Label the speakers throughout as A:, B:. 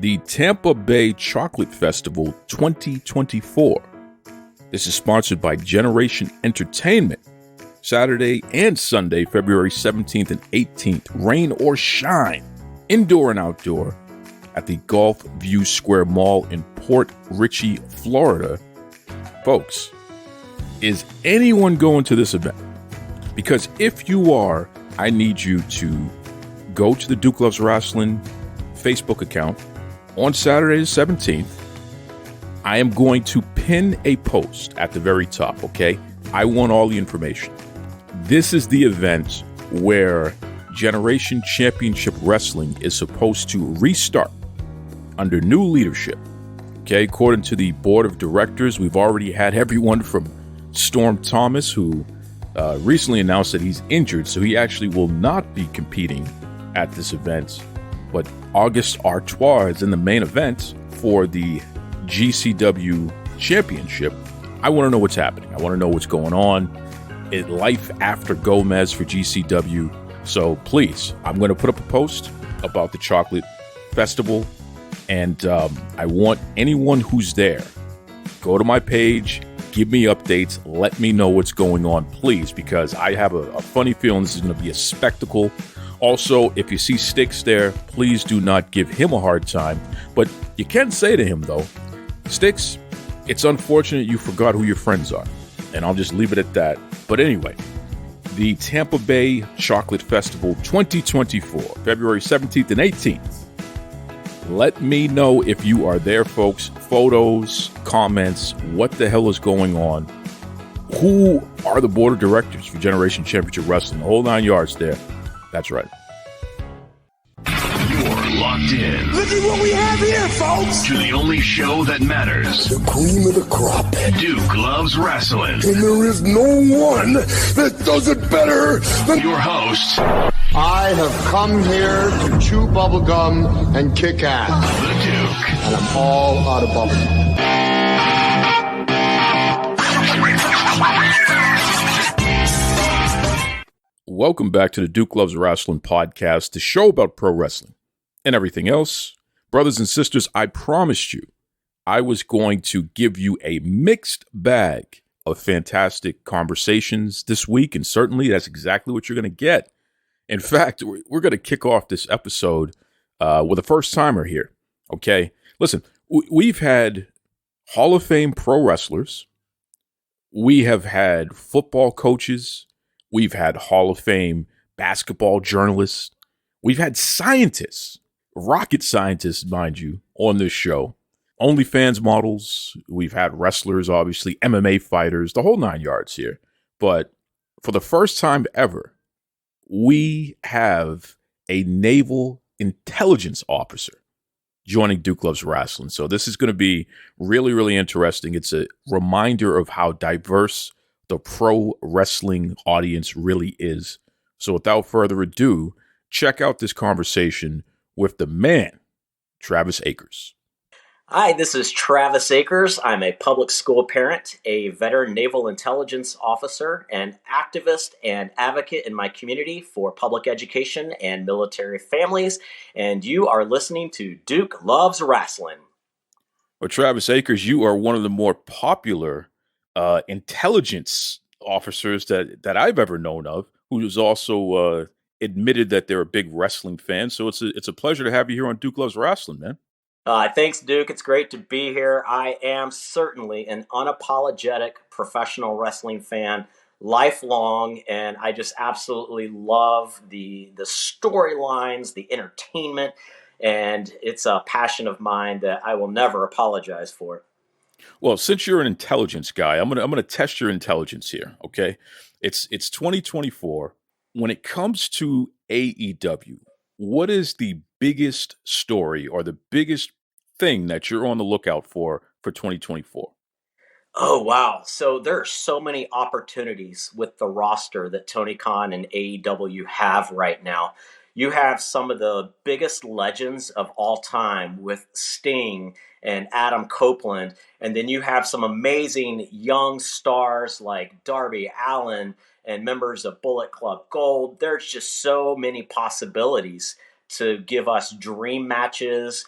A: the Tampa Bay Chocolate Festival 2024. This is sponsored by Generation Entertainment. Saturday and Sunday, February 17th and 18th, rain or shine, indoor and outdoor, at the Gulf View Square Mall in Port Richey, Florida. Folks, is anyone going to this event? Because if you are, I need you to go to the Duke Loves Rasslin Facebook account on Saturday the 17th. I am going to pin a post at the very top, okay? I want all the information. This is the event where Generation Championship Wrestling is supposed to restart under new leadership. Okay, according to the board of directors, we've already had everyone from Storm Thomas, who recently announced that he's injured, so he actually will not be competing at this event. But August Artois is in the main event for the GCW Championship. I want to know what's happening. I want to know what's going on. Life after Gomez for GCW. So please, I'm going to put up a post about the Chocolate Festival. And I want anyone who's there, go to my page, give me updates, let me know what's going on, please, because I have a funny feeling this is going to be a spectacle. Also, if you see Sticks there, please do not give him a hard time. But you can say to him, though, Sticks, it's unfortunate you forgot who your friends are. And I'll just leave it at that. But anyway, the Tampa Bay Chocolate Festival 2024, February 17th and 18th. Let me know if you are there, folks. Photos, comments, what the hell is going on? Who are the board of directors for Generation Championship Wrestling? The whole 9 yards there. That's right.
B: You're locked in.
C: Look at what we have here, folks.
B: To the only show that matters.
C: The cream of the crop.
B: Duke Loves Rasslin.
C: And there is no one that does it better than
B: your host.
D: I have come here to chew bubblegum and kick ass.
B: The Duke.
D: And I'm all out of bubblegum.
A: Welcome back to the Duke Loves Wrestling podcast, the show about pro wrestling and everything else. Brothers and sisters, I promised you I was going to give you a mixed bag of fantastic conversations this week, and certainly that's exactly what you're going to get. In fact, we're going to kick off this episode with a first-timer here, okay? Listen, we've had Hall of Fame pro wrestlers. We have had football coaches. We've had Hall of Fame basketball journalists. We've had scientists, rocket scientists, mind you, on this show. OnlyFans models. We've had wrestlers, obviously, MMA fighters, the whole 9 yards here. But for the first time ever, we have a naval intelligence officer joining Duke Loves Wrestling. So this is going to be really, really interesting. It's a reminder of how diverse the pro wrestling audience really is. So without further ado, check out this conversation with the man, Travis Akers.
E: Hi, this is Travis Akers. I'm a public school parent, a veteran naval intelligence officer, an activist and advocate in my community for public education and military families, and you are listening to Duke Loves Rasslin.
A: Well, Travis Akers, you are one of the more popular intelligence officers that I've ever known of, who's also admitted that they're a big wrestling fan. So it's a pleasure to have you here on Duke Loves Wrestling, man.
E: Thanks, Duke. It's great to be here. I am certainly an unapologetic professional wrestling fan, lifelong, and I just absolutely love the storylines, the entertainment, and it's a passion of mine that I will never apologize for.
A: Well, since you're an intelligence guy, I'm gonna test your intelligence here. Okay, it's 2024. When it comes to AEW, what is the biggest story or the biggest thing that you're on the lookout for 2024?
E: Oh, wow. So there are so many opportunities with the roster that Tony Khan and AEW have right now. You have some of the biggest legends of all time with Sting and Adam Copeland, and then you have some amazing young stars like Darby Allin and members of Bullet Club Gold. There's just so many possibilities to give us dream matches,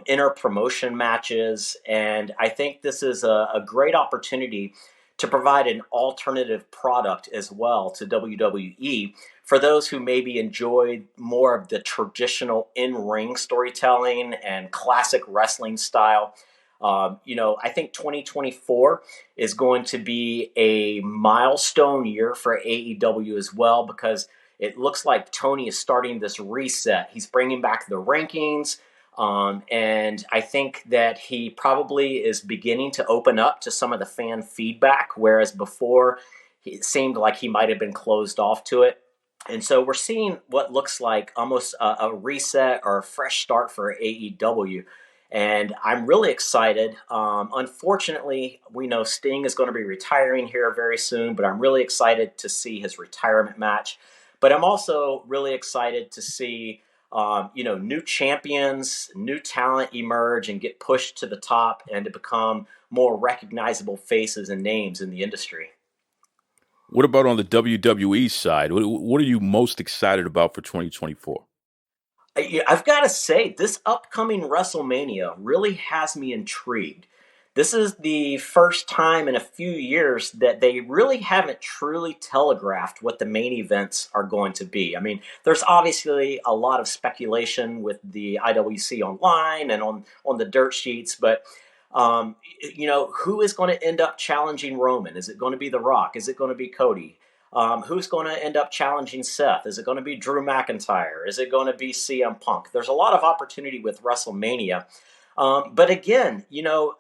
E: inter-promotion matches. And I think this is a great opportunity to provide an alternative product as well to WWE for those who maybe enjoy more of the traditional in-ring storytelling and classic wrestling style. I think 2024 is going to be a milestone year for AEW as well, because it looks like Tony is starting this reset. He's bringing back the rankings. And I think that he probably is beginning to open up to some of the fan feedback, whereas before it seemed like he might have been closed off to it. And so we're seeing what looks like almost a reset or a fresh start for AEW. And I'm really excited. Unfortunately, we know Sting is going to be retiring here very soon, but I'm really excited to see his retirement match. But I'm also really excited to see new champions, new talent emerge and get pushed to the top and to become more recognizable faces and names in the industry.
A: What about on the WWE side? What are you most excited about for 2024?
E: I've got to say, this upcoming WrestleMania really has me intrigued. This is the first time in a few years that they really haven't truly telegraphed what the main events are going to be. I mean, there's obviously a lot of speculation with the IWC online and on the dirt sheets, but who is going to end up challenging Roman? Is it going to be The Rock? Is it going to be Cody? Who's going to end up challenging Seth? Is it going to be Drew McIntyre? Is it going to be CM Punk? There's a lot of opportunity with WrestleMania. But again,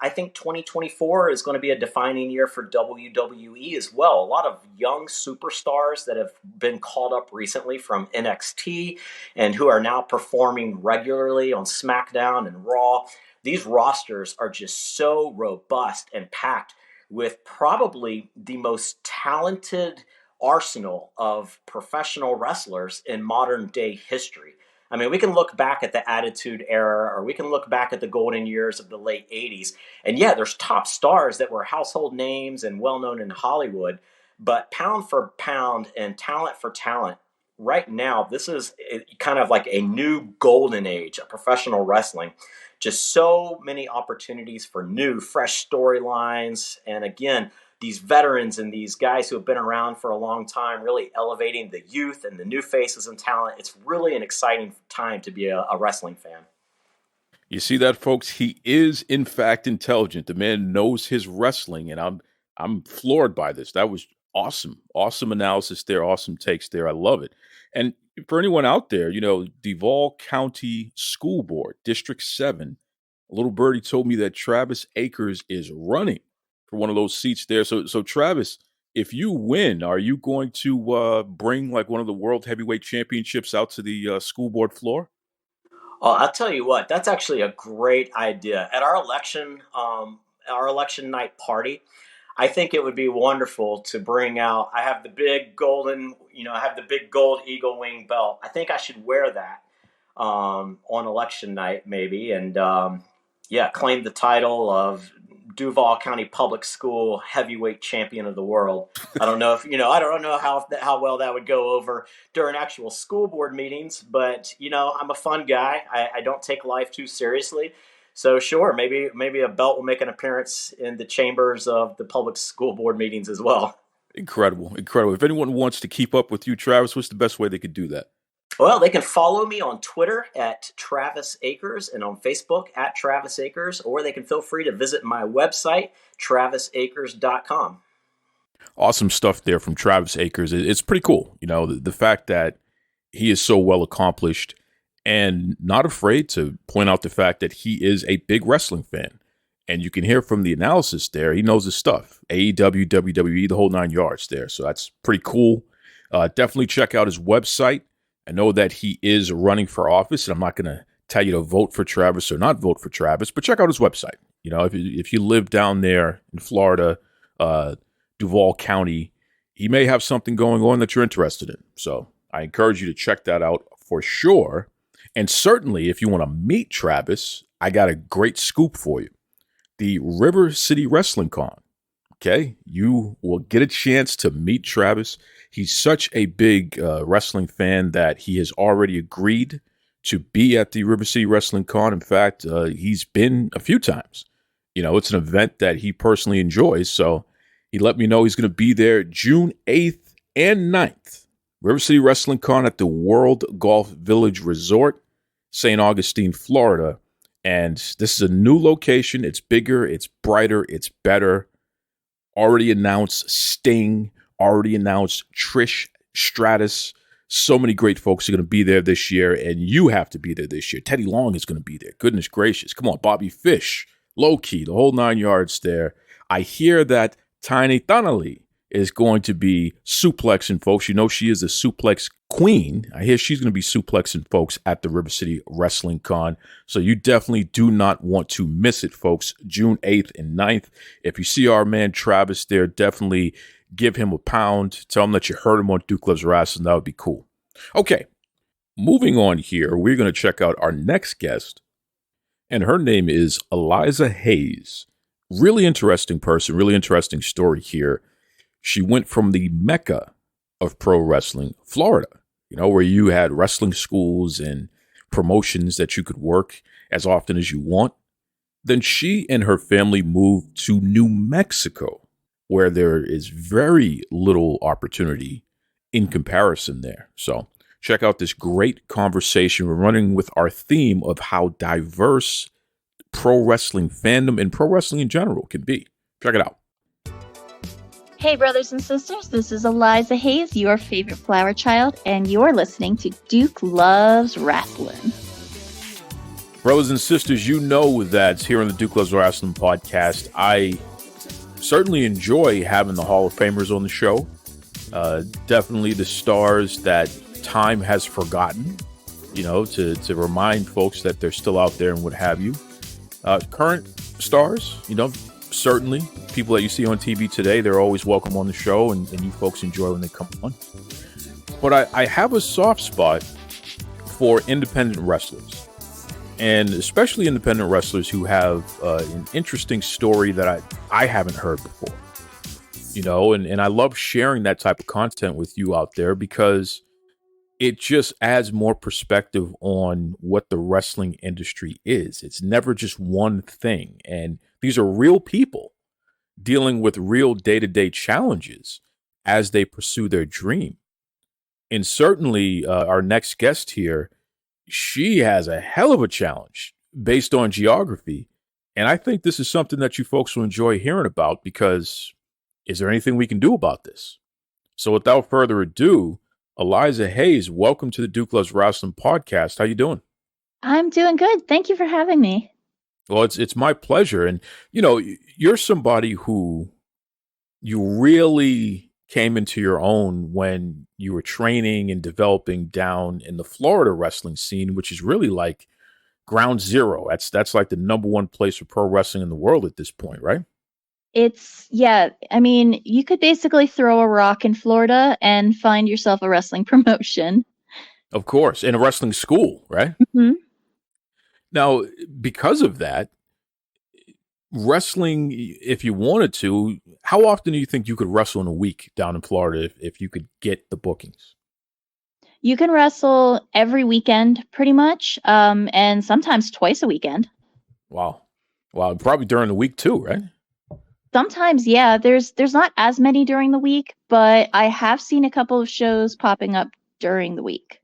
E: I think 2024 is going to be a defining year for WWE as well. A lot of young superstars that have been called up recently from NXT and who are now performing regularly on SmackDown and Raw. These rosters are just so robust and packed with probably the most talented arsenal of professional wrestlers in modern day history. I mean, we can look back at the Attitude Era, or we can look back at the golden years of the late 80s. And yeah, there's top stars that were household names and well-known in Hollywood. But pound for pound and talent for talent, right now, this is kind of like a new golden age of professional wrestling. Just so many opportunities for new, fresh storylines. And again, these veterans and these guys who have been around for a long time really elevating the youth and the new faces and talent. It's really an exciting time to be a wrestling fan.
A: You see that, folks? He is, in fact, intelligent. The man knows his wrestling, and I'm floored by this. That was awesome. Awesome analysis there. Awesome takes there. I love it. And for anyone out there, Duval County School Board, District 7, a little birdie told me that Travis Akers is running for one of those seats there. So Travis, if you win, are you going to bring like one of the World Heavyweight Championships out to the school board floor?
E: Oh, I'll tell you what, that's actually a great idea. At our election night party, I think it would be wonderful to bring out. I have the big gold eagle wing belt. I think I should wear that on election night, maybe, and claim the title of Duval County Public School Heavyweight Champion of the World. I don't know how well that would go over during actual school board meetings, but I'm a fun guy. I don't take life too seriously. So sure, maybe a belt will make an appearance in the chambers of the public school board meetings as well.
A: Incredible. If anyone wants to keep up with you, Travis, what's the best way they could do that?
E: Well, they can follow me on Twitter at Travis Akers and on Facebook at Travis Akers, or they can feel free to visit my website, travisakers.com.
A: Awesome stuff there from Travis Akers. It's pretty cool. The fact that he is so well accomplished and not afraid to point out the fact that he is a big wrestling fan. And you can hear from the analysis there, he knows his stuff. AEW, WWE, the whole 9 yards there. So that's pretty cool. Definitely check out his website. I know that he is running for office, and I'm not going to tell you to vote for Travis or not vote for Travis, but check out his website. If you live down there in Florida, Duval County, he may have something going on that you're interested in. So I encourage you to check that out for sure. And certainly, if you want to meet Travis, I got a great scoop for you. The River City Wrestling Con. Okay, you will get a chance to meet Travis. He's such a big wrestling fan that he has already agreed to be at the River City Wrestling Con. In fact, he's been a few times. It's an event that he personally enjoys. So he let me know he's going to be there June 8th and 9th. River City Wrestling Con at the World Golf Village Resort, St. Augustine, Florida. And this is a new location. It's bigger, it's brighter, it's better. Already announced Sting, already announced Trish Stratus. So many great folks are going to be there this year, and you have to be there this year. Teddy Long is going to be there. Goodness gracious. Come on, Bobby Fish, Low Key, the whole 9 yards there. I hear that Tiny Thunderly is going to be suplexing folks. She is a suplex queen. I hear she's going to be suplexing folks at the River City Wrestling Con. So you definitely do not want to miss it, folks. June 8th and 9th. If you see our man Travis there, definitely give him a pound. Tell him that you heard him on Duke Loves Rasslin. That would be cool. Okay, moving on here. We're going to check out our next guest. And her name is Eliza Haze. Really interesting person, really interesting story here. She went from the mecca of pro wrestling, Florida, where you had wrestling schools and promotions that you could work as often as you want. Then she and her family moved to New Mexico, where there is very little opportunity in comparison there. So check out this great conversation. We're running with our theme of how diverse pro wrestling fandom and pro wrestling in general can be. Check it out.
F: Hey, brothers and sisters, this is Eliza Haze, your favorite flower child, and you're listening to Duke Loves Rasslin.
A: Brothers and sisters, you know that here on the Duke Loves Rasslin podcast, I certainly enjoy having the Hall of Famers on the show. Definitely the stars that time has forgotten, to remind folks that they're still out there and what have you. Current stars, certainly people that you see on TV today, they're always welcome on the show, and you folks enjoy when they come on. But I have a soft spot for independent wrestlers, and especially independent wrestlers who have an interesting story that I haven't heard before. And I love sharing that type of content with you out there because it just adds more perspective on what the wrestling industry is. It's never just one thing. And these are real people dealing with real day-to-day challenges as they pursue their dream. And certainly our next guest here, she has a hell of a challenge based on geography. And I think this is something that you folks will enjoy hearing about because is there anything we can do about this? So without further ado, Eliza Haze, welcome to the Duke Loves Rasslin podcast. How you doing?
F: I'm doing good. Thank you for having me.
A: Well, it's my pleasure. And, you're somebody who you really came into your own when you were training and developing down in the Florida wrestling scene, which is really like ground zero. That's like the number one place for pro wrestling in the world at this point, right?
F: You could basically throw a rock in Florida and find yourself a wrestling promotion.
A: Of course, in a wrestling school, right?
F: Mm-hmm.
A: Now, because of that, wrestling, if you wanted to, how often do you think you could wrestle in a week down in Florida if you could get the bookings?
F: You can wrestle every weekend pretty much, and sometimes twice a weekend.
A: Wow. Probably during the week too, right?
F: Sometimes, yeah. There's not as many during the week, but I have seen a couple of shows popping up during the week.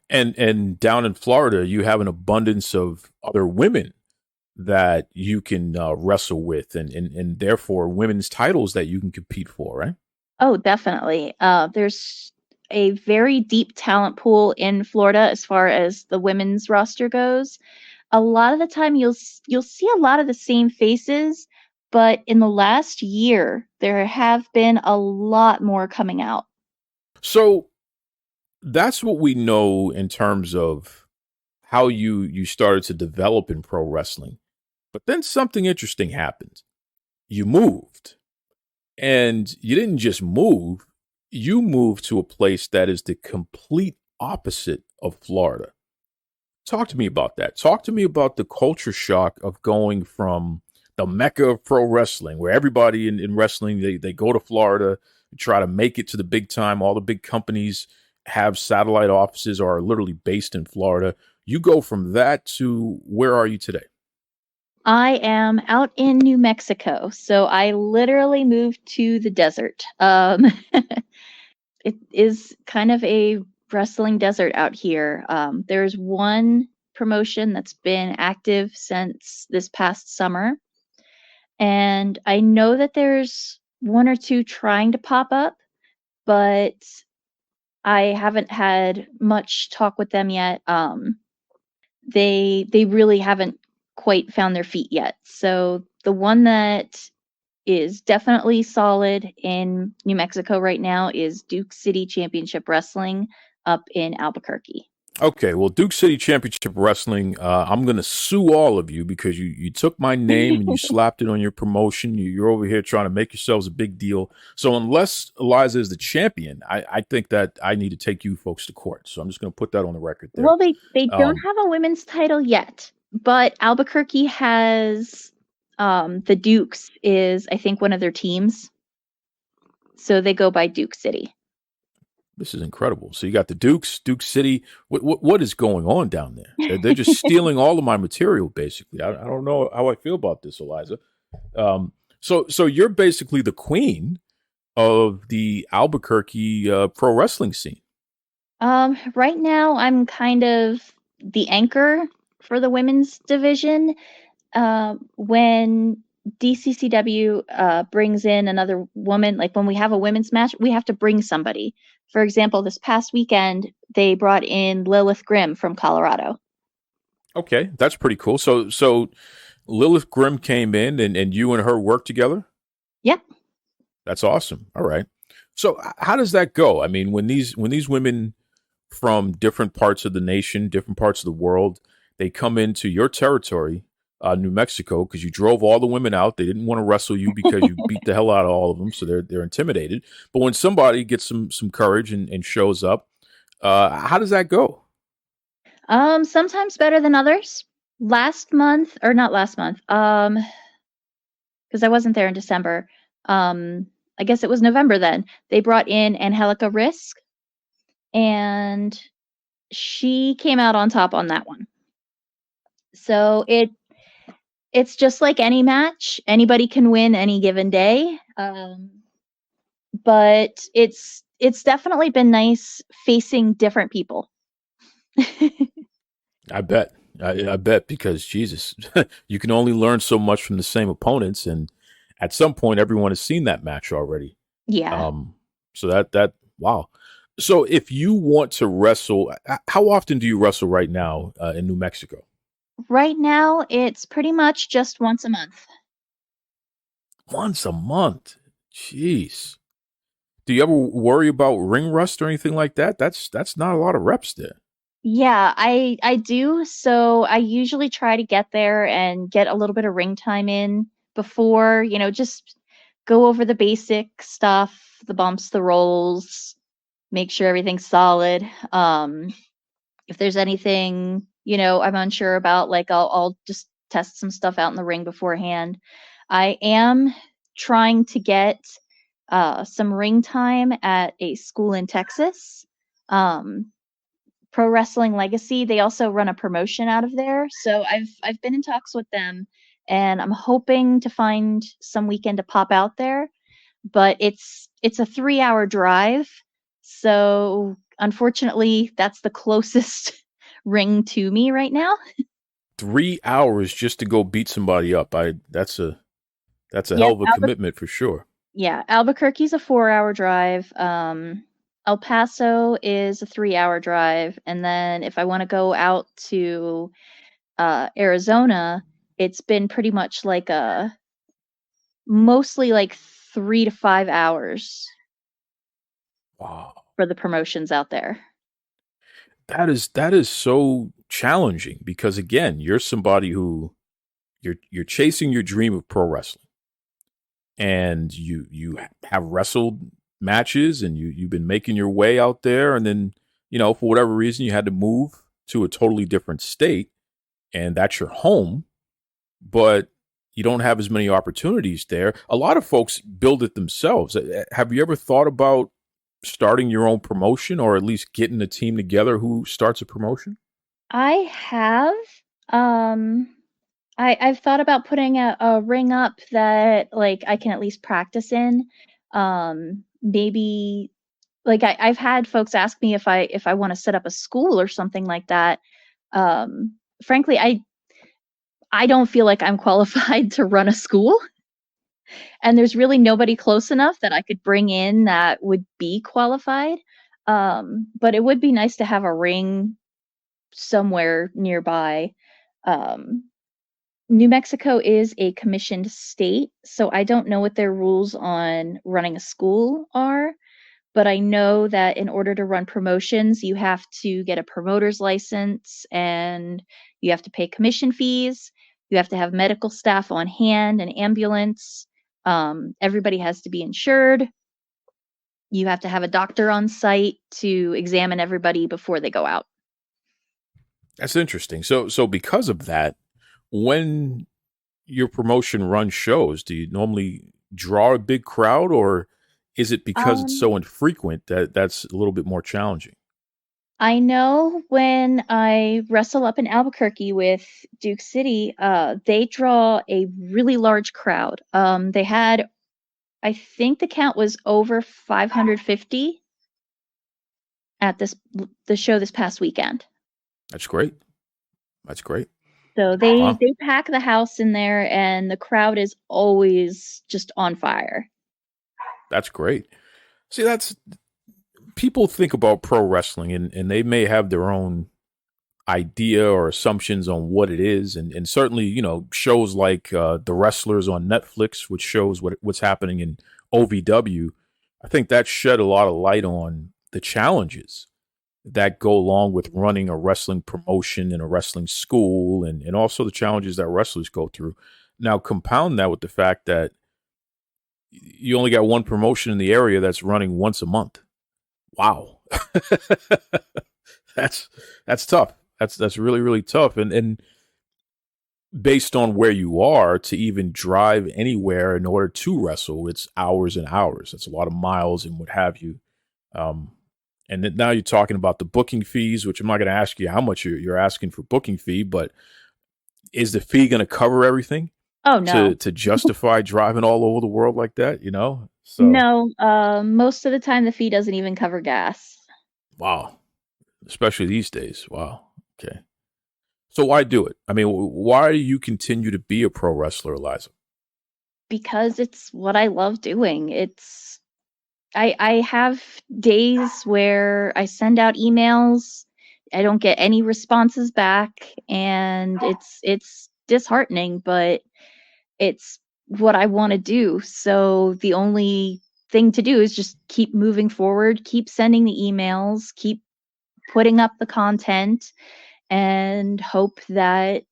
A: And down in Florida, you have an abundance of other women that you can wrestle with and therefore women's titles that you can compete for, right?
F: Oh, definitely. There's a very deep talent pool in Florida as far as the women's roster goes. A lot of the time you'll see a lot of the same faces, but in the last year, there have been a lot more coming out.
A: So that's what we know in terms of how you started to develop in pro wrestling. But then something interesting happened. You moved. And you didn't just move. You moved to a place that is the complete opposite of Florida. Talk to me about that. Talk to me about the culture shock of going from the mecca of pro wrestling, where everybody in wrestling, they go to Florida and try to make it to the big time, all the big companies. have satellite offices or are literally based in Florida. You go from that to where are you today?
F: I am out in New Mexico, so I literally moved to the desert. It is kind of a wrestling desert out here. There's one promotion that's been active since this past summer, and I know that there's one or two trying to pop up, but I haven't had much talk with them yet. They really haven't quite found their feet yet. So the one that is definitely solid in New Mexico right now is Duke City Championship Wrestling up in Albuquerque.
A: Okay, well, Duke City Championship Wrestling, I'm going to sue all of you because you took my name and you slapped it on your promotion. You're over here trying to make yourselves a big deal. So unless Eliza is the champion, I think that I need to take you folks to court. So I'm just going to put that on the record there.
F: Well, they don't have a women's title yet, but Albuquerque has the Dukes is, I think, one of their teams. So they go by Duke City.
A: This is incredible. So you got the Dukes, Duke City. What is going on down there? They're just stealing all of my material, basically. I don't know how I feel about this, Eliza. So you're basically the queen of the Albuquerque pro wrestling scene.
F: Right now, I'm kind of the anchor for the women's division. When DCCW brings in another woman, like when we have a women's match, we have to bring somebody. For example, this past weekend, they brought in Lilith Grimm from Colorado.
A: Okay, that's pretty cool. So Lilith Grimm came in and you and her worked together?
F: Yep.
A: That's awesome. All right. So how does that go? I mean, when these women from different parts of the nation, different parts of the world, they come into your territory, New Mexico, because you drove all the women out. They didn't want to wrestle you because you beat the hell out of all of them, so they're intimidated. But when somebody gets some courage and shows up, how does that go?
F: Sometimes better than others. Last month, or not last month, because I wasn't there in December. I guess it was November then. They brought in Angelica Risk, and she came out on top on that one. So it's just like any match. Anybody can win any given day. But it's definitely been nice facing different people.
A: I bet. I bet, because Jesus, you can only learn so much from the same opponents, and at some point, everyone has seen that match already.
F: Yeah.
A: So that wow. So if you want to wrestle, how often do you wrestle right now in New Mexico?
F: Right now, it's pretty much just once a month.
A: Once a month. Jeez. Do you ever worry about ring rust or anything like that? That's not a lot of reps there.
F: Yeah, I do. So I usually try to get there and get a little bit of ring time in before, just go over the basic stuff, the bumps, the rolls, make sure everything's solid. If there's anything, I'm unsure about, like I'll just test some stuff out in the ring beforehand. I am trying to get some ring time at a school in Texas. Pro Wrestling Legacy, they also run a promotion out of there. So I've been in talks with them, and I'm hoping to find some weekend to pop out there. But it's a 3-hour drive. So unfortunately, that's the closest ring to me right now.
A: 3 hours just to go beat somebody up. That's a hell of a commitment for sure.
F: Yeah, Albuquerque's a 4-hour drive. El Paso is a 3-hour drive, and then if I want to go out to Arizona, it's been pretty much like mostly like 3 to 5 hours.
A: Wow.
F: For the promotions out there.
A: That is so challenging, because again, you're somebody who you're chasing your dream of pro wrestling, and you have wrestled matches, and you've been making your way out there, and then for whatever reason you had to move to a totally different state, and that's your home, but you don't have as many opportunities there. A lot of folks build it themselves. Have you ever thought about starting your own promotion, or at least getting a team together who starts a promotion?
F: I have. Um, I've thought about putting a ring up that like I can at least practice in. Maybe like I've had folks ask me if I want to set up a school or something like that. Frankly, I don't feel like I'm qualified to run a school, and there's really nobody close enough that I could bring in that would be qualified. But it would be nice to have a ring somewhere nearby. Um, New Mexico is a commissioned state, so I don't know what their rules on running a school are, but I know that in order to run promotions, you have to get a promoter's license and you have to pay commission fees. You have to have medical staff on hand, an ambulance. Everybody has to be insured. You have to have a doctor on site to examine everybody before they go out.
A: That's interesting. So because of that, when your promotion run shows, do you normally draw a big crowd, or is it because it's
F: Um,
A: so infrequent that that's a little bit more challenging?
F: I know when I wrestle up in Albuquerque with Duke City, they draw a really large crowd. They had, I think the count was over 550 at the show this past weekend.
A: That's great. That's great.
F: So
A: Wow.
F: they pack the house in there, and the crowd is always just on fire.
A: That's great. See, that's people think about pro wrestling, and they may have their own idea or assumptions on what it is. And certainly, shows like The Wrestlers on Netflix, which shows what's happening in OVW, I think that shed a lot of light on the challenges that go along with running a wrestling promotion and a wrestling school, and also the challenges that wrestlers go through. Now, compound that with the fact that you only got one promotion in the area that's running once a month. Wow. that's that's tough. That's really, really tough. And based on where you are, to even drive anywhere in order to wrestle, it's hours and hours. It's a lot of miles and what have you. Um, and then now you're talking about the booking fees, which I'm not going to ask you how much you're asking for booking fee, but is the fee going to cover everything
F: Oh no.
A: to justify driving all over the world like that? So
F: No, most of the time the fee doesn't even cover gas.
A: wow, especially these days. Wow. Okay. So why do it? I mean, why do you continue to be a pro wrestler, Eliza?
F: Because it's what I love doing. I have days where I send out emails, I don't get any responses back, and it's disheartening, but it's what I want to do. So the only thing to do is just keep moving forward, keep sending the emails, keep putting up the content, and hope that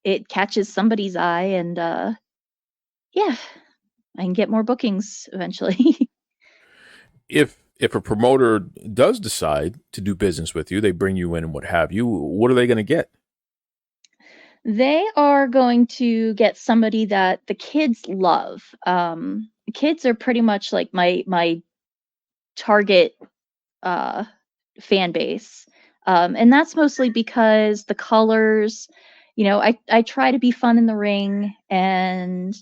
F: it catches somebody's eye, and yeah, I can get more bookings eventually.
A: If a promoter does decide to do business with you, they bring you in and what have you, what are they going to get?
F: They are going to get somebody that the kids love. Kids are pretty much like my target uh, fan base, and that's mostly because the colors. I try to be fun in the ring, and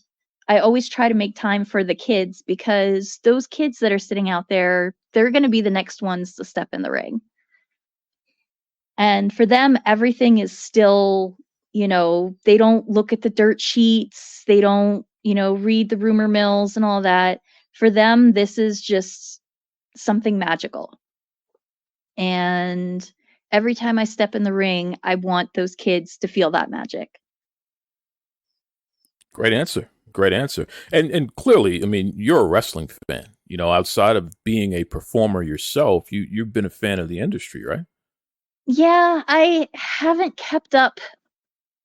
F: I always try to make time for the kids because those kids that are sitting out there, they're going to be the next ones to step in the ring. And for them, everything is still, they don't look at the dirt sheets. They don't, read the rumor mills and all that. For them, this is just something magical. And every time I step in the ring, I want those kids to feel that magic.
A: Great answer. Great answer. And clearly, I mean, you're a wrestling fan. Outside of being a performer yourself, you've been a fan of the industry, right?
F: Yeah, I haven't kept up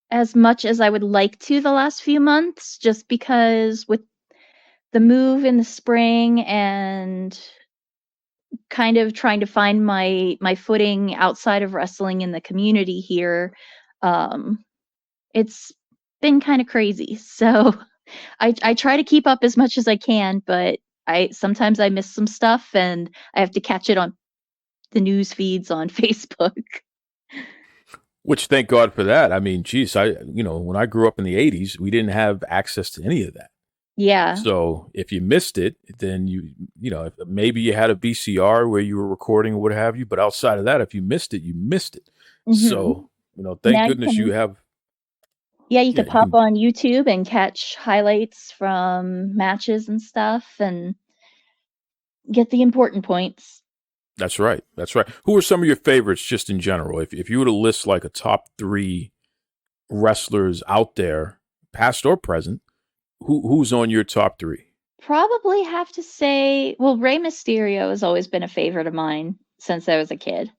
F: as much as I would like to the last few months, just because with the move in the spring and kind of trying to find my footing outside of wrestling in the community here, um, it's been kind of crazy. So I try to keep up as much as I can, but Sometimes I miss some stuff and I have to catch it on the news feeds on Facebook.
A: Which, thank God for that. I mean, geez, when I grew up in the 80s, we didn't have access to any of that.
F: Yeah.
A: So if you missed it, then maybe you had a VCR where you were recording or what have you. But outside of that, if you missed it, you missed it. Mm-hmm. So, thank
F: now
A: goodness you have.
F: Yeah, you could pop on YouTube and catch highlights from matches and stuff and get the important points.
A: That's right. Who are some of your favorites just in general? If you were to list like a top 3 wrestlers out there, past or present, who's on your top 3?
F: Probably have to say, Rey Mysterio has always been a favorite of mine since I was a kid.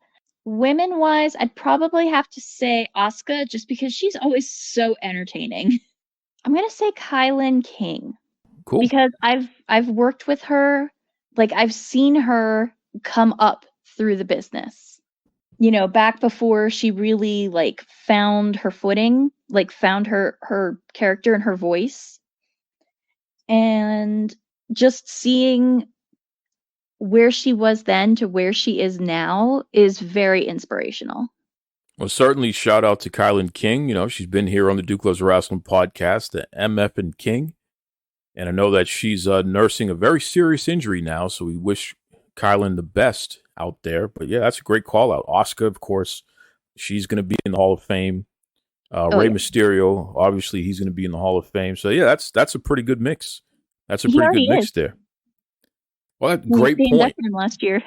F: Women-wise, I'd probably have to say Asuka, just because she's always so entertaining. I'm going to say KiLynn King.
A: Cool.
F: Because I've worked with her, I've seen her come up through the business. Back before she really found her footing, found her character and her voice. And just seeing where she was then to where she is now is very inspirational.
A: Well, certainly shout out to KiLynn King. She's been here on the Duke Loves Wrestling podcast, the MF and King. And I know that she's nursing a very serious injury now, so we wish KiLynn the best out there. But yeah, that's a great call out. Asuka, of course, she's going to be in the Hall of Fame. Rey Mysterio, obviously, he's going to be in the Hall of Fame. So yeah, that's a pretty good mix. That's a pretty good mix there. Well, great point.
F: Last year.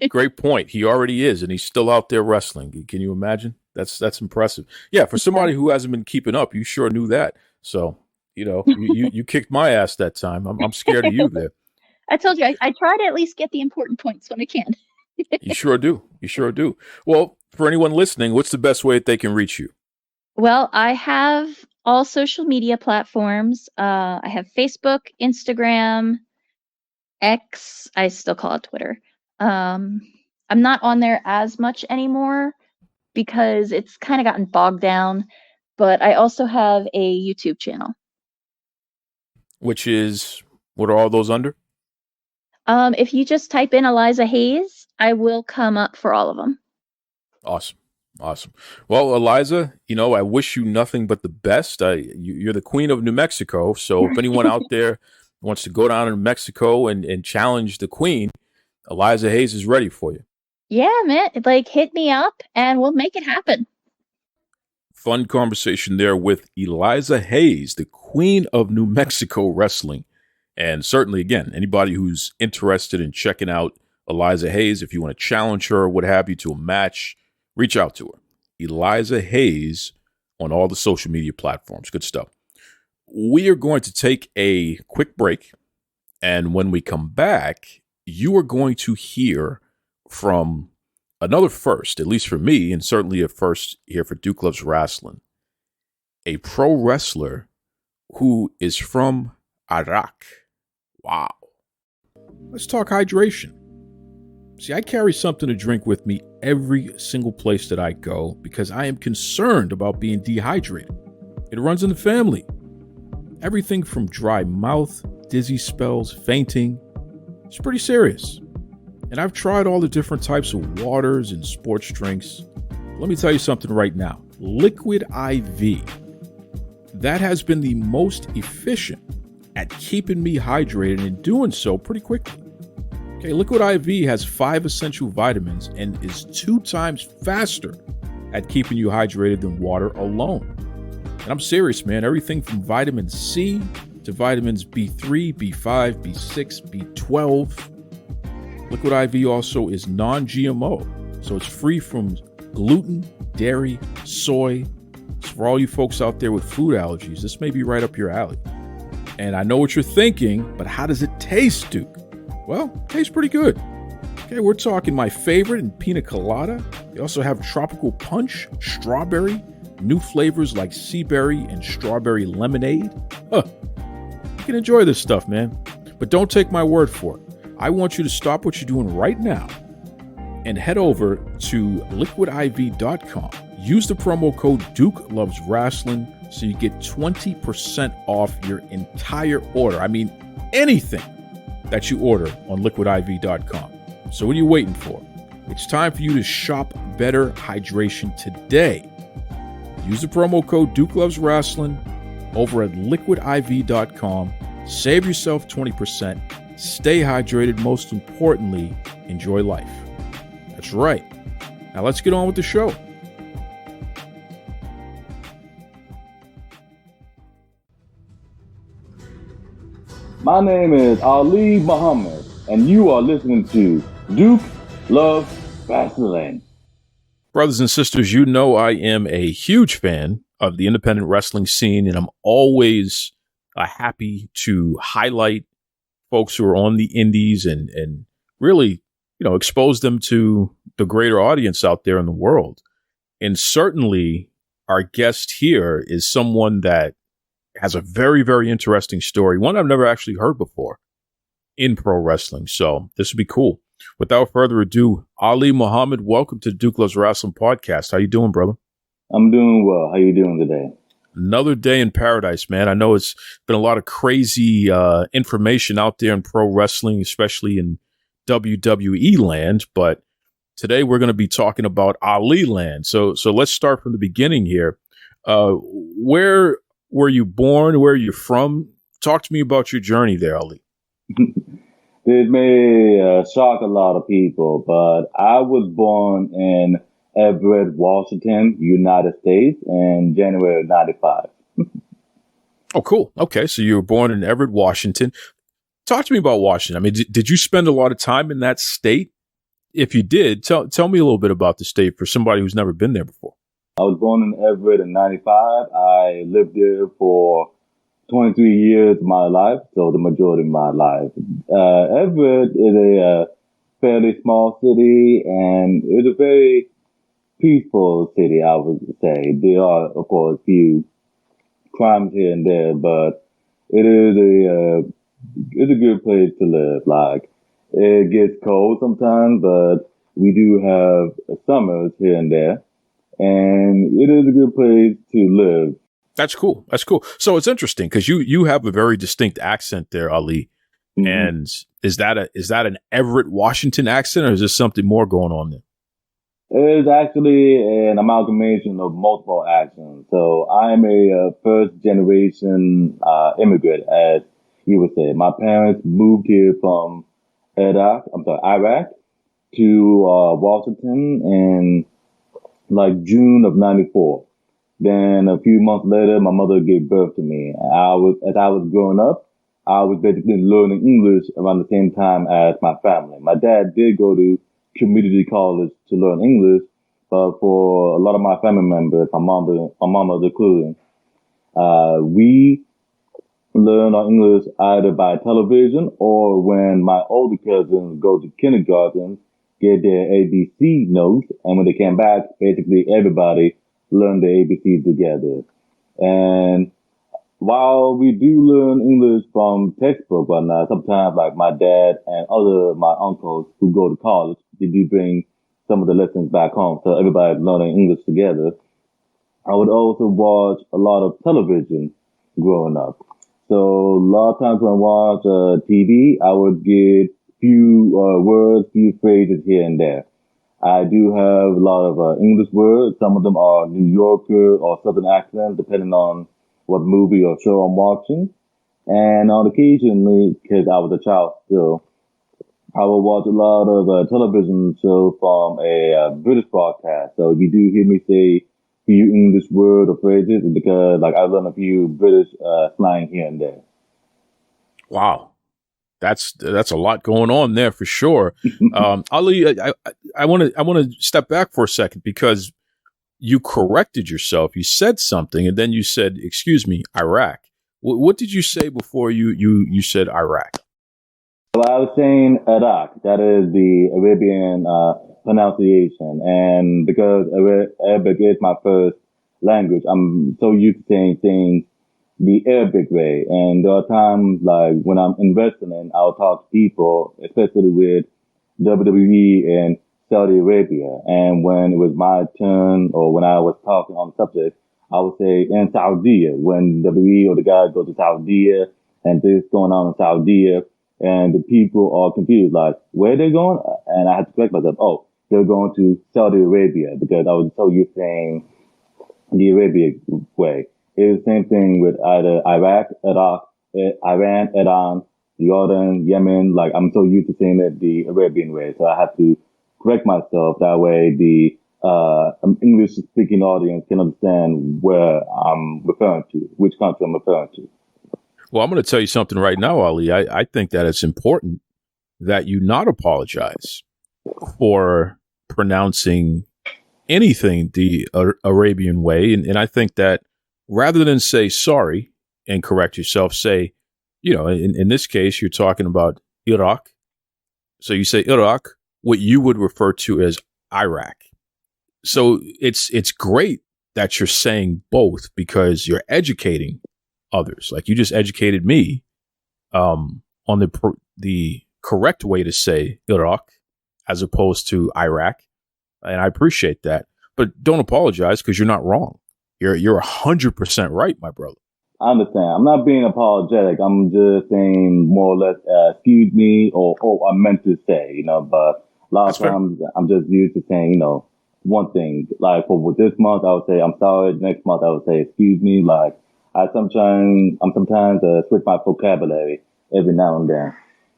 A: Great point. He already is, and he's still out there wrestling. Can you imagine? That's impressive. Yeah, for somebody who hasn't been keeping up, you sure knew that. So you kicked my ass that time. I'm scared of you there.
F: I told you I try to at least get the important points when I can.
A: You sure do. Well, for anyone listening, what's the best way that they can reach you?
F: Well, I have all social media platforms. I have Facebook, Instagram, X. I still call it Twitter. I'm not on there as much anymore because it's kind of gotten bogged down. But I also have a YouTube channel.
A: Which is, what are all those under?
F: If you just type in Eliza Haze, I will come up for all of them.
A: Awesome. Well, Eliza, I wish you nothing but the best. You're the queen of New Mexico. So if anyone out there wants to go down to Mexico and challenge the queen, Eliza Haze is ready for you.
F: Yeah, man. Hit me up and we'll make it happen.
A: Fun conversation there with Eliza Haze, the queen of New Mexico wrestling. And certainly, again, anybody who's interested in checking out Eliza Haze, if you want to challenge her or what have you to a match, reach out to her. Eliza Haze on all the social media platforms. Good stuff. We are going to take a quick break. And when we come back, you are going to hear from another first, at least for me, and certainly a first here for Duke Loves Wrestling, a pro wrestler who is from Iraq. Wow. Let's talk hydration. See, I carry something to drink with me every single place that I go because I am concerned about being dehydrated. It runs in the family. Everything from dry mouth, dizzy spells, fainting. It's pretty serious. And I've tried all the different types of waters and sports drinks. Let me tell you something right now. Liquid IV. That has been the most efficient at keeping me hydrated and doing so pretty quickly. Okay, Liquid IV has 5 essential vitamins and is 2 times faster at keeping you hydrated than water alone. And I'm serious, man. Everything from vitamin C to vitamins B3, B5, B6, B12. Liquid IV also is non-GMO, so it's free from gluten, dairy, soy. So for all you folks out there with food allergies, this may be right up your alley. And I know what you're thinking, but how does it taste, Duke? Well, it tastes pretty good. Okay, we're talking my favorite in pina colada. They also have tropical punch, strawberry, new flavors like sea berry and strawberry lemonade. You can enjoy this stuff, man. But don't take my word for it. I want you to stop what you're doing right now and head over to liquidiv.com. Use the promo code Duke Loves Wrestling so you get 20% off your entire order. I mean, anything. that you order on liquidiv.com. So what are you waiting for? It's time for you to shop better hydration today. Use the promo code DukeLovesWrestling over at liquidiv.com. Save yourself 20%. Stay hydrated. Most importantly, enjoy life. That's right. Now let's get on with the show.
G: My name is Ali Mohammed, and you are listening to Duke Loves Rasslin.
A: Brothers and sisters, you know I am a huge fan of the independent wrestling scene, and I'm always happy to highlight folks who are on the indies and really, expose them to the greater audience out there in the world. And certainly our guest here is someone that has a very, very interesting story, one I've never actually heard before in pro wrestling. So this would be cool. Without further ado, Ali Mohammed, welcome to the Duke Loves Wrestling podcast. How you doing, brother?
G: I'm doing well. How you doing today?
A: Another day in paradise, man. I know it's been a lot of crazy information out there in pro wrestling, especially in WWE land. But today we're going to be talking about Ali land. So let's start from the beginning here. Where were you born? Where are you from? Talk to me about your journey there, Ali.
G: This may shock a lot of people, but I was born in Everett, Washington, United States in January of 95.
A: Oh, cool. Okay, so you were born in Everett, Washington. Talk to me about Washington. I mean, did you spend a lot of time in that state? If you did, tell me a little bit about the state for somebody who's never been there before.
G: I was born in Everett in 95. I lived there for 23 years of my life, so the majority of my life. Everett is a fairly small city, and it's a very peaceful city, I would say. There are, of course, a few crimes here and there, but it is it's a good place to live. Like, it gets cold sometimes, but we do have summers here and there, and it is a good place to live.
A: That's cool. That's cool. So it's interesting because you have a very distinct accent there, Ali. Mm-hmm. And is that an Everett, Washington accent, or is there something more going on there?
G: It is actually an amalgamation of multiple accents. So I'm a first generation immigrant, as you would say. My parents moved here from Iraq to Washington in like June of 94. Then a few months later, my mother gave birth to me. As I was growing up, I was basically learning English around the same time as my family. My dad did go to community college to learn English, but for a lot of my family members, my mama including, we learn our English either by television or when my older cousins go to kindergarten, get their ABC notes, and when they came back, basically everybody learn the ABC together. And while we do learn English from textbook right now, sometimes like my dad and my uncles who go to college, they do bring some of the lessons back home. So everybody's learning English together. I would also watch a lot of television growing up. So a lot of times when I watch TV, I would get few words, few phrases here and there. I do have a lot of English words. Some of them are New Yorker or Southern accent, depending on what movie or show I'm watching. And on occasionally, because I was a child still, I will watch a lot of television shows from a British broadcast. So if you do hear me say a few English words or phrases, it's because like I learned a few British slang here and there.
A: Wow. That's a lot going on there for sure. Ali, I want to step back for a second because you corrected yourself. You said something and then you said, "Excuse me, Iraq." What did you say before you said Iraq?
G: Well, I was saying Iraq. That is the Arabian pronunciation, and because Arabic is my first language, I'm so used to saying things the Arabic way. And there are times like when I'm in wrestling, I'll talk to people, especially with WWE and Saudi Arabia. And when it was my turn or when I was talking on the subject, I would say in Saudi, when WWE or the guys go to Saudi and this going on in Saudi, and the people are confused, like, where they going? And I had to correct myself. Oh, they're going to Saudi Arabia, because I was so used to saying the Arabian way. It's the same thing with either Iraq, Iraq, Iran, Iran, Jordan, Yemen. Like, I'm so used to saying it the Arabian way, so I have to correct myself. That way, the English-speaking audience can understand where I'm referring to, which country I'm referring to.
A: Well, I'm going to tell you something right now, Ali. I think that it's important that you not apologize for pronouncing anything the Arabian way. And I think that rather than say sorry and correct yourself, say, in this case, you're talking about Iraq. So you say Iraq, what you would refer to as Iraq. So it's great that you're saying both, because you're educating others. Like you just educated me on the correct way to say Iraq as opposed to Iraq. And I appreciate that. But don't apologize, because you're not wrong. You're 100% right, my brother.
G: I understand. I'm not being apologetic. I'm just saying more or less, excuse me, or I meant to say, but a lot of times I'm just used to saying, one thing. Like for this month, I would say, I'm sorry. Next month, I would say, excuse me. Like I'm sometimes switch my vocabulary every now and then.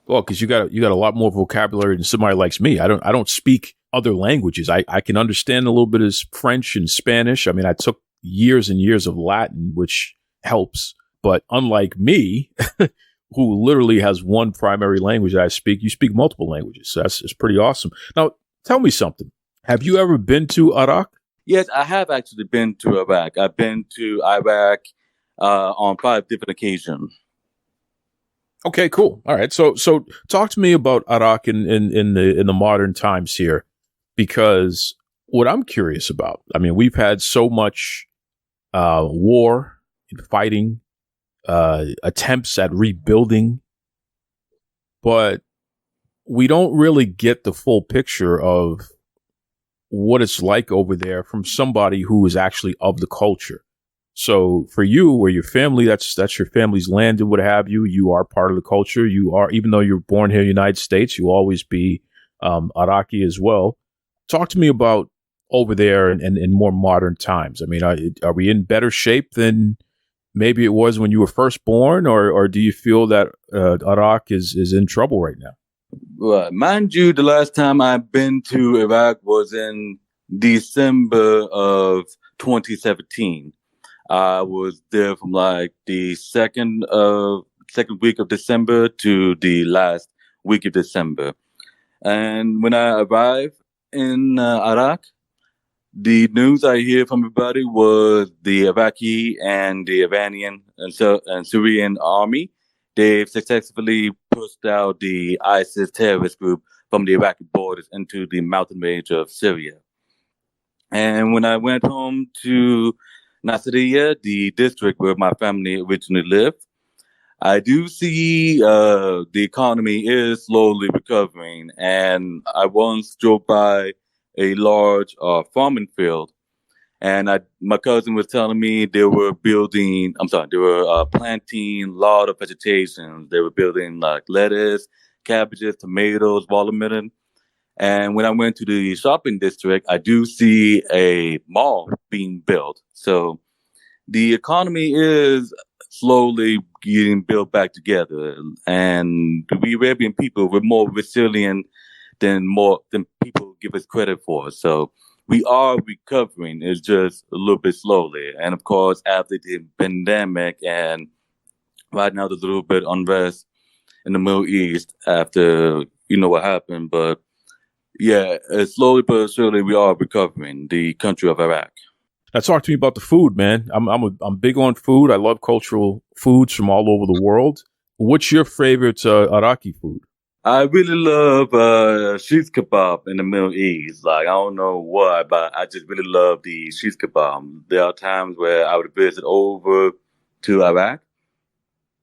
A: Well, because you got a lot more vocabulary than somebody like me. I don't speak other languages. I can understand a little bit of French and Spanish. I mean, I took years and years of Latin, which helps. But unlike me, who literally has one primary language that I speak, you speak multiple languages. So it's pretty awesome. Now, tell me something. Have you ever been to Iraq?
H: Yes, I have actually been to Iraq. I've been to Iraq on 5 different occasions.
A: Okay, cool. All right. So talk to me about Iraq in the modern times here, because what I'm curious about, I mean, we've had so much war and fighting, attempts at rebuilding, but we don't really get the full picture of what it's like over there from somebody who is actually of the culture. So for you or your family, that's your family's land and what have you. You are part of the culture. You are, even though you're born here in the United States, you always be Iraqi as well. Talk to me about over there and in more modern times. I mean, are we in better shape than maybe it was when you were first born, or do you feel that Iraq is in trouble right now?
H: Well, mind you, the last time I've been to Iraq was in December of 2017. I was there from like the second week of December to the last week of December. And when I arrived in Iraq, the news I hear from everybody was the Iraqi and the Iranian and Syrian army. They've successfully pushed out the ISIS terrorist group from the Iraqi borders into the mountain range of Syria. And when I went home to Nasiriyah, the district where my family originally lived, I do see the economy is slowly recovering. And I once drove by a large farming field, and my cousin was telling me they were planting a lot of vegetation. They were building like lettuce, cabbages, tomatoes, watermelon. And when I went to the shopping district, I do see a mall being built. So the economy is slowly getting built back together. And we Arabian people, we're more resilient than people give us credit for. So we are recovering. It's just a little bit slowly. And of course, after the pandemic, and right now there's a little bit unrest in the Middle East after what happened. But yeah, slowly but surely we are recovering, the country of Iraq.
A: Now talk to me about the food, man. I'm big on food. I love cultural foods from all over the world. What's your favorite Iraqi food?
H: I really love sheikh kebab in the Middle East. Like, I don't know why, but I just really love the sheikh kebab. There are times where I would visit over to Iraq.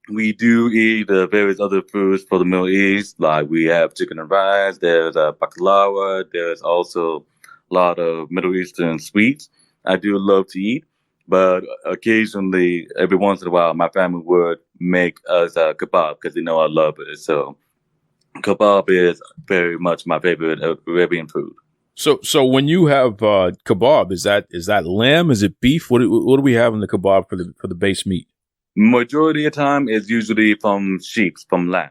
H: We do eat various other foods for the Middle East. Like, we have chicken and rice. There's baklava. There's also a lot of Middle Eastern sweets I do love to eat. But occasionally, every once in a while, my family would make us kebab because they know I love it. So Kebab is very much my favorite Arabian food.
A: So when you have kebab, is that lamb? Is it beef? What do we have in the kebab for the base meat?
H: Majority of the time is usually from lamb.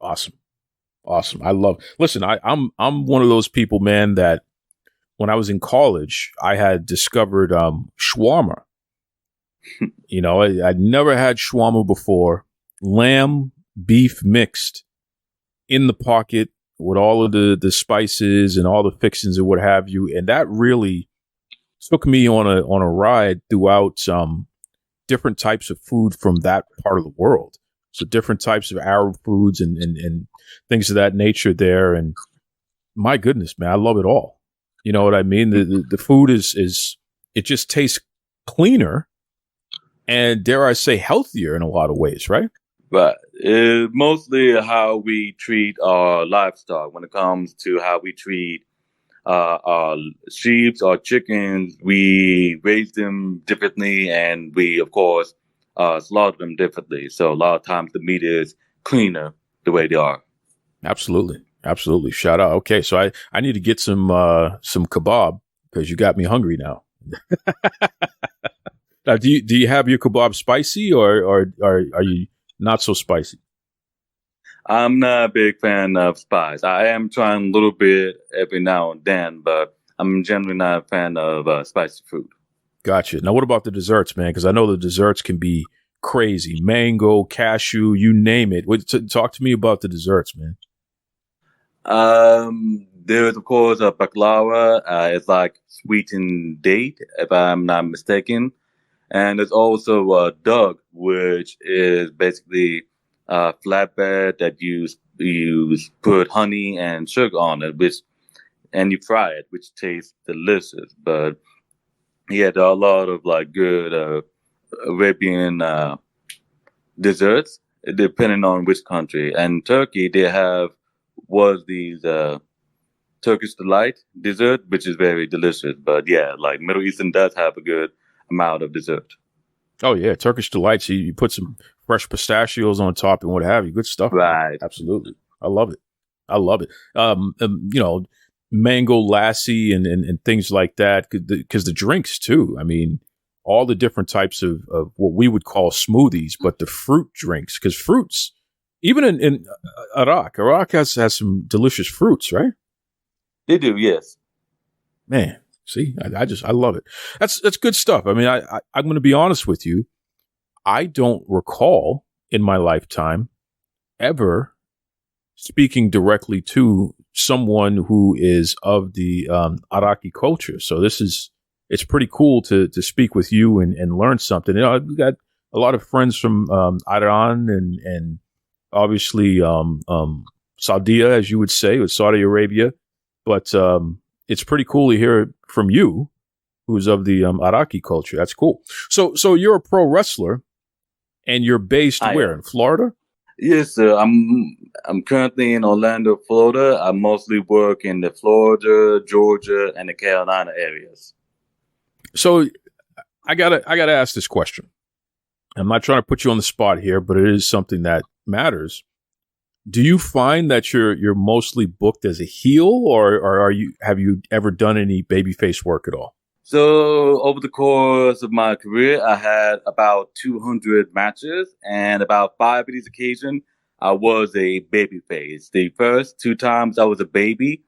A: Awesome. I love. Listen, I'm one of those people, man, that when I was in college, I had discovered shawarma. You know, I'd never had shawarma before. Lamb, beef mixed in the pocket with all of the spices and all the fixings and what have you, and that really took me on a ride throughout different types of food from that part of the world. So different types of Arab foods and things of that nature there. And my goodness, man, I love it all. You know what I mean? The food is it just tastes cleaner and, dare I say, healthier in a lot of ways, right?
H: But it's mostly how we treat our livestock. When it comes to how we treat our sheep or chickens, we raise them differently, and we, of course, slaughter them differently. So a lot of times the meat is cleaner the way they are.
A: Absolutely. Shout out. Okay, so I need to get some kebab because you got me hungry now. Now, do you have your kebab spicy or are you not so spicy?
H: I'm not a big fan of spice. I am trying a little bit every now and then, but I'm generally not a fan of spicy food.
A: Gotcha. Now, what about the desserts, man? Because I know the desserts can be crazy. Mango, cashew, you name it. Talk to me about the desserts, man.
H: There's, of course, a baklava. It's like sweetened date, if I'm not mistaken. And there's also a dug, which is basically a flatbread that you put honey and sugar on it, and you fry it, which tastes delicious. But yeah, there are a lot of like good Arabian desserts, depending on which country. And Turkey, they have these Turkish delight dessert, which is very delicious. But yeah, like Middle Eastern does have a good amount of dessert.
A: Oh yeah, Turkish delights. You put some fresh pistachios on top and what have you. Good stuff.
H: Right.
A: Man. Absolutely. I love it. You know, mango lassi and things like that. Because the drinks too. I mean, all the different types of what we would call smoothies, but the fruit drinks. Because fruits, even in Iraq has some delicious fruits, right?
H: They do, yes.
A: Man. See, I love it. That's good stuff. I mean, I'm going to be honest with you. I don't recall in my lifetime ever speaking directly to someone who is of the Iraqi culture. So it's pretty cool to speak with you and learn something. You know, we got a lot of friends from Iran and obviously Saudi, as you would say, with Saudi Arabia, but it's pretty cool to hear from you, who's of the Iraqi culture. That's cool. So you're a pro wrestler, and you're based where? In Florida?
H: Yes, sir. I'm currently in Orlando, Florida. I mostly work in the Florida, Georgia, and the Carolina areas.
A: So I gotta ask this question. I'm not trying to put you on the spot here, but it is something that matters. Do you find that you're mostly booked as a heel, or have you ever done any babyface work at all?
H: So over the course of my career, I had about 200 matches, and about 5 of these occasions, I was a babyface. The first 2 times I was a baby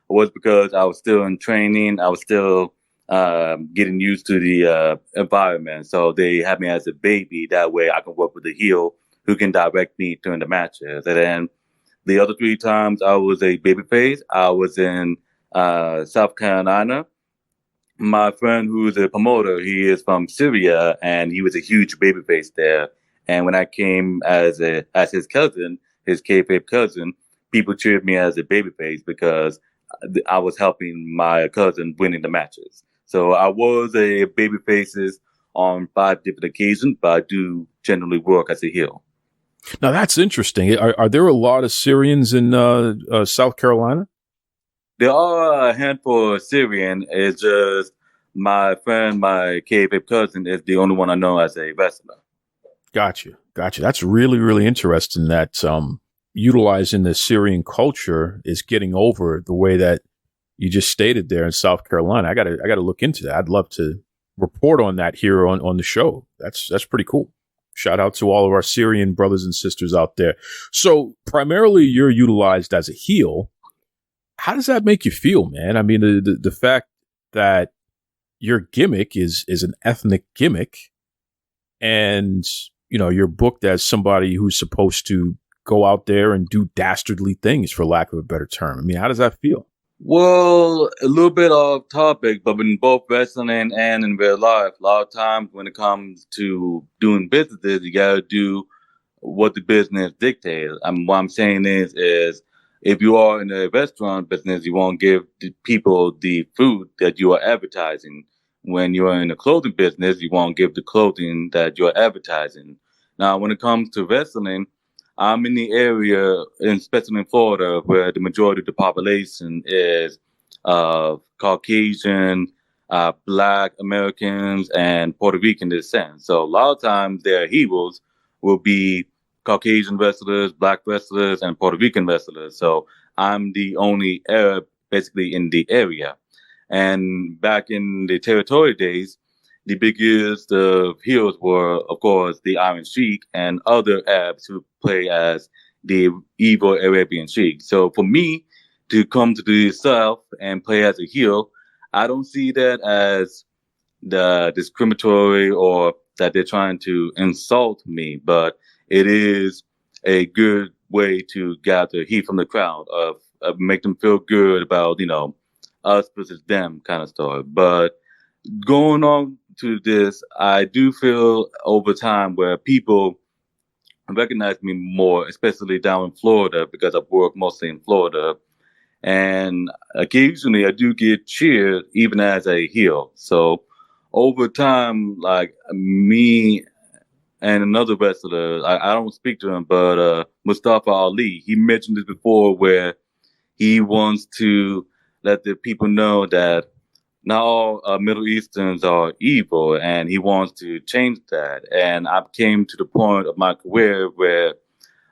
H: was because I was still in training. I was still getting used to the environment. So they had me as a baby. That way I can work with the heel who can direct me during the matches. And then the other 3 times I was a babyface, I was in South Carolina. My friend who's a promoter, he is from Syria, and he was a huge babyface there. And when I came as his cousin, his kayfabe cousin, people cheered me as a babyface because I was helping my cousin winning the matches. So I was a babyface on 5 different occasions, but I do generally work as a heel.
A: Now that's interesting. Are there a lot of Syrians in South Carolina?
H: There are a handful of Syrian. It's just my friend, my kayfabe cousin, is the only one I know as a wrestler.
A: Gotcha. That's really, really interesting that, utilizing the Syrian culture is getting over the way that you just stated there in South Carolina. I gotta look into that. I'd love to report on that here on the show. That's pretty cool. Shout out to all of our Syrian brothers and sisters out there. So primarily you're utilized as a heel. How does that make you feel, man? I mean, the fact that your gimmick is an ethnic gimmick, and you're booked as somebody who's supposed to go out there and do dastardly things, for lack of a better term. I mean, how does that feel?
H: Well, a little bit off topic, but in both wrestling and in real life, a lot of times when it comes to doing businesses, you gotta do what the business dictates. What I'm saying is if you are in a restaurant business, you won't give the people the food that you are advertising. When you are in a clothing business, you won't give the clothing that you're advertising. Now, when it comes to wrestling, I'm in the area, especially in Florida, where the majority of the population is Caucasian, Black Americans, and Puerto Rican descent. So a lot of times their heroes will be Caucasian wrestlers, Black wrestlers, and Puerto Rican wrestlers. So I'm the only Arab basically in the area. And back in the territory days, the biggest heroes were, of course, the Iron Sheik and other Arabs who play as the evil Arabian Sheik. So for me to come to the South and play as a heel, I don't see that as the discriminatory or that they're trying to insult me, but it is a good way to gather heat from the crowd, of make them feel good about, us versus them kind of story. But going on to this, I do feel over time where people recognize me more, especially down in Florida, because I've worked mostly in Florida. And occasionally I do get cheered even as a heel. So over time, like me and another wrestler, I don't speak to him, but Mustafa Ali, he mentioned this before, where he wants to let the people know that not all Middle Easterns are evil, and he wants to change that. And I came to the point of my career where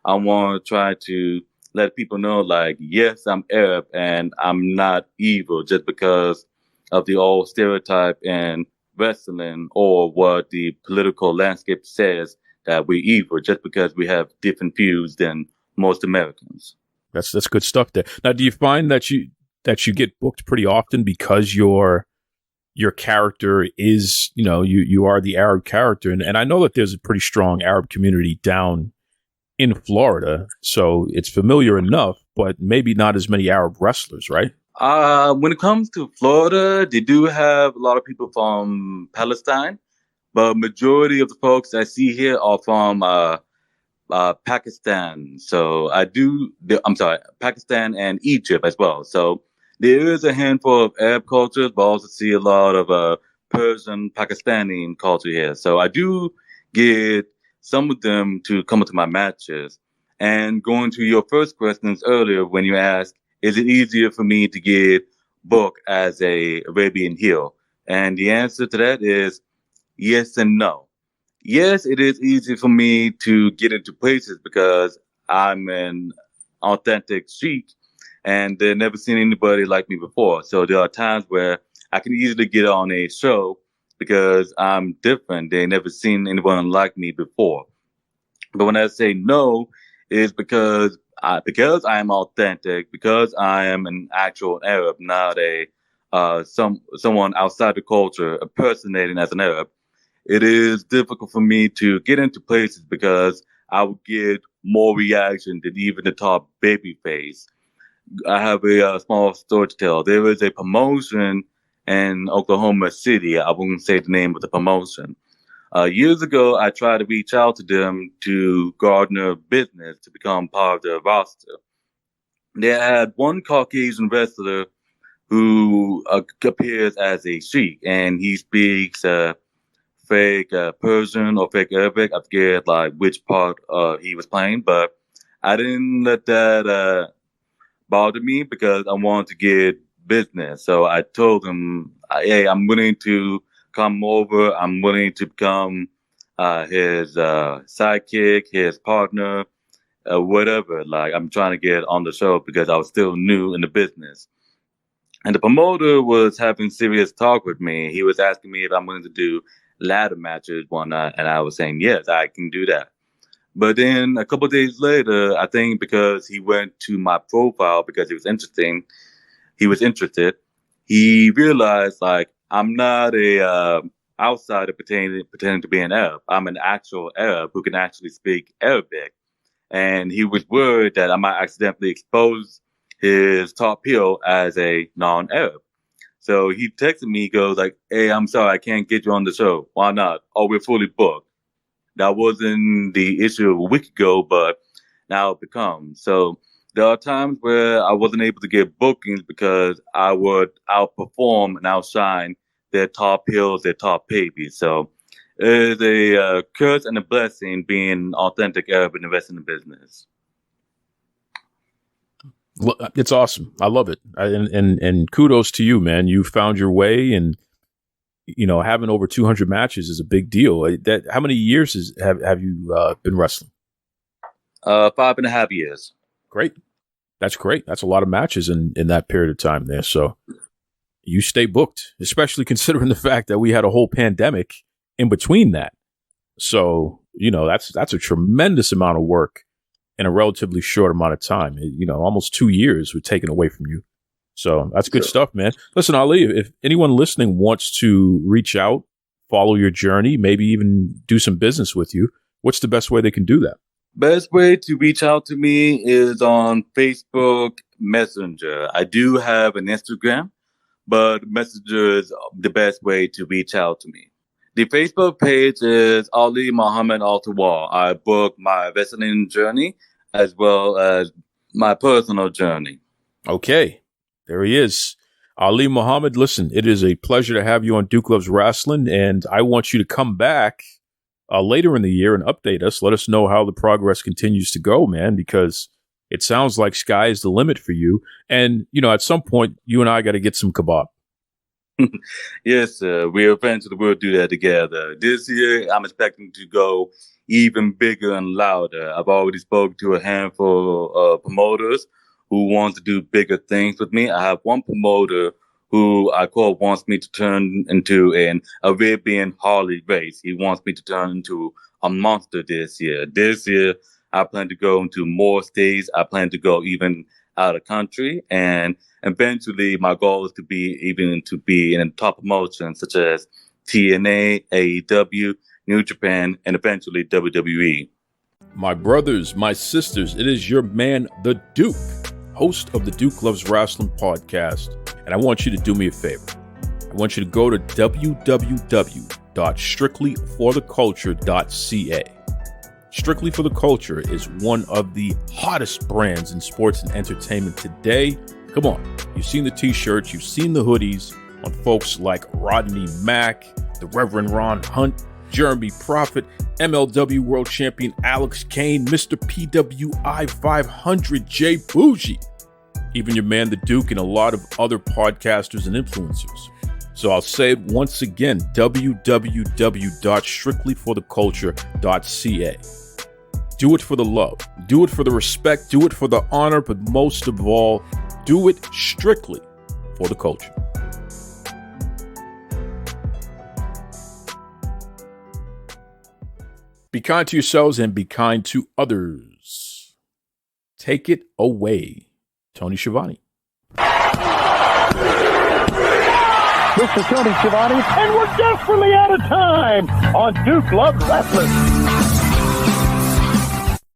H: I want to try to let people know, like, yes, I'm Arab and I'm not evil just because of the old stereotype in wrestling or what the political landscape says that we're evil just because we have different views than most Americans.
A: That's good stuff there. Now, do you find that you get booked pretty often because your character is, you are the Arab character, and I know that there's a pretty strong Arab community down in Florida, so it's familiar enough, but maybe not as many Arab wrestlers, right?
H: When it comes to Florida, they do have a lot of people from Palestine, but majority of the folks I see here are from Pakistan. So Pakistan and Egypt as well. So there is a handful of Arab cultures, but I also see a lot of Persian, Pakistani culture here. So I do get some of them to come into my matches. And going to your first questions earlier, when you asked, is it easier for me to get booked as a Arabian heel? And the answer to that is yes and no. Yes, it is easy for me to get into places because I'm an authentic Sheik and they've never seen anybody like me before. So there are times where I can easily get on a show because I'm different. They've never seen anyone like me before. But when I say no, it's because I am authentic, because I am an actual Arab, not someone outside the culture impersonating as an Arab. It is difficult for me to get into places because I would get more reaction than even the top babyface. I have a small story to tell. There is a promotion in Oklahoma City. I won't say the name of the promotion. Years ago, I tried to reach out to them to garner business to become part of their roster. They had one Caucasian wrestler who appears as a Sheik, and he speaks fake Persian or fake Arabic. I forget like which part he was playing, but I didn't let that bother me because I wanted to get business. So I told him, hey, I'm willing to come over. I'm willing to become his sidekick, his partner. whatever. Like, I'm trying to get on the show because I was still new in the business. And the promoter was having serious talk with me. He was asking me if I'm willing to do ladder matches one night, and I was saying, yes, I can do that. But then a couple of days later, I think because he went to my profile because he was interested, he realized, like, I'm not a outsider pretending to be an Arab. I'm an actual Arab who can actually speak Arabic. And he was worried that I might accidentally expose his top heel as a non-Arab. So he texted me, he goes like, hey, I'm sorry, I can't get you on the show. Why not? Oh, we're fully booked. That wasn't the issue a week ago, but now it becomes. So there are times where I wasn't able to get bookings because I would outperform and outshine their top heels, their top babies. So it is a curse and a blessing being an authentic Arab and investing in the business.
A: It's awesome. I love it. And kudos to you, man. You found your way, and having over 200 matches is a big deal. How many years have you been wrestling?
H: 5.5 years.
A: Great. That's great. That's a lot of matches in that period of time there. So you stay booked, especially considering the fact that we had a whole pandemic in between that. So, that's a tremendous amount of work in a relatively short amount of time. Almost 2 years were taken away from you. So that's good stuff, man. Listen, Ali, if anyone listening wants to reach out, follow your journey, maybe even do some business with you, what's the best way they can do that?
H: Best way to reach out to me is on Facebook Messenger. I do have an Instagram, but Messenger is the best way to reach out to me. The Facebook page is Ali Mohammed Altawal. I book my wrestling journey as well as my personal journey.
A: Okay, there he is. Ali Mohammed, listen, it is a pleasure to have you on Duke Loves Rasslin', and I want you to come back later in the year and update us. Let us know how the progress continues to go, man, because it sounds like sky is the limit for you. And, at some point, you and I got to get some kebab.
H: Yes, sir. We eventually will do that together. This year, I'm expecting to go even bigger and louder. I've already spoken to a handful of promoters who want to do bigger things with me. I have one promoter who I call wants me to turn into an Arabian Harley race. He wants me to turn into a monster this year. This year, I plan to go into more states. I plan to go even out of country, and eventually my goal is to be in top promotions such as TNA, AEW, New Japan, and eventually WWE.
A: My brothers, my sisters, it is your man, the Duke, host of the Duke Loves Rasslin' podcast, and I want you to do me a favor. I want you to go to www.strictlyfortheculture.ca. Strictly for the Culture is one of the hottest brands in sports and entertainment today. Come on, you've seen the t-shirts, you've seen the hoodies on folks like Rodney Mack, the Reverend Ron Hunt, Jeremy Prophet, MLW World Champion Alex Kane, Mr. PWI 500 Jay Bougie, even your man the Duke, and a lot of other podcasters and influencers. So I'll say it once again, www.strictlyfortheculture.ca. Do it for the love, do it for the respect, do it for the honor, but most of all, do it strictly for the culture. Be kind to yourselves and be kind to others. Take it away, Tony Schiavone.
I: Mr. Tony Schiavone, and we're desperately out of time on Duke Loves Wrestling.